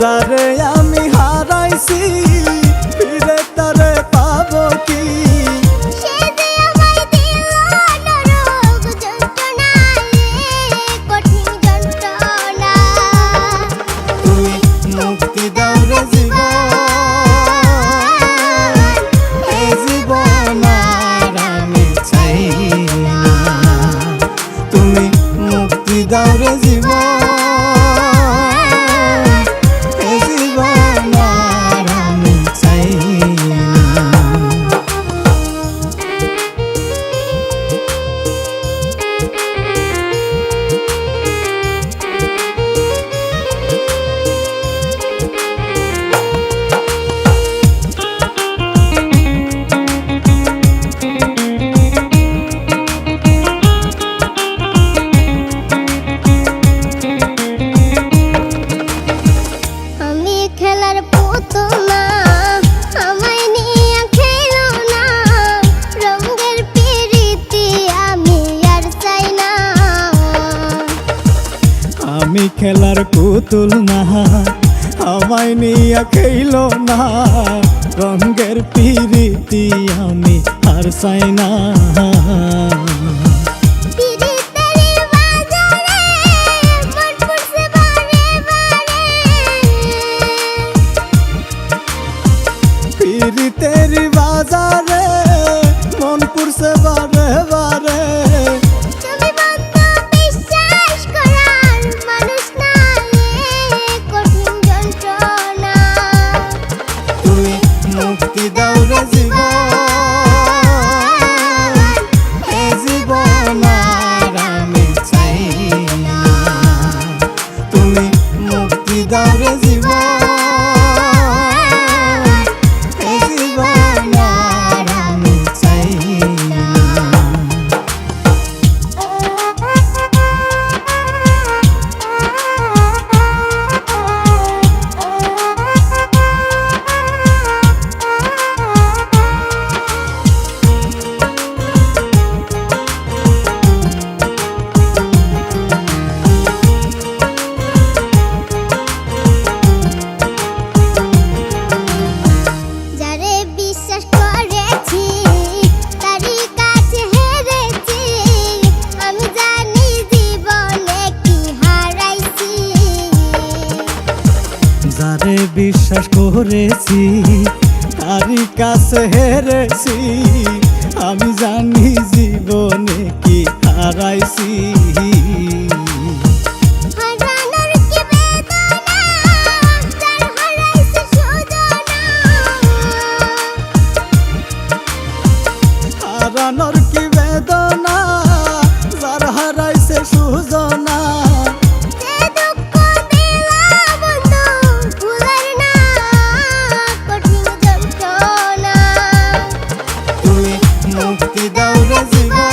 যারে আমি হারাইছি ফিরে তারে পাবো কি? সে যে আমায় দিল নরক যন্ত্রণা, কঠিন যন্ত্রণা। তুমি মুক্তি দাও রে জীবন, এই জীবন আর আমি চাই না। তুমি মুক্তি দাও রে জীবন, খেলার পুতুল না, আমায় নিয়ে খেলো না, রঙের পিরিতি আমি আর চাই না। আমি খেলার পুতুল না, আমায় নিয়ে খেলো না, রঙের পিরিতি আমি আর চাই না। तेरी बाजारे मन पुरसे बारे बारे, তুমি বন্ধু বিশ্বাস করার মানুষ না, কঠিন যন্ত্রণা। তুমি মুক্তি দাও রে জীবন, এই জীবন আর আমি চাই না। তুমি মুক্তি দাও রে জীবন, যারে বিশ্বাস করেছি তারই কাছে হেরেছি, আমি জানি জীবনে কি হারাইছি। হারানোর কি বেদনা, যার হারাইছে সুজনা। মুক্তি দাও রে জীবন,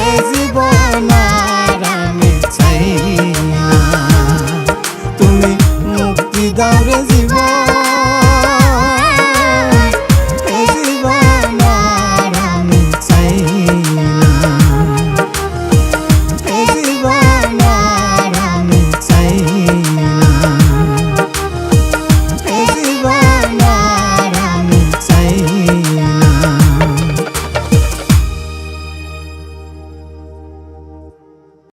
এই জীবন আর আমি চাই না। তুমি মুক্তি দাও রে জীবন।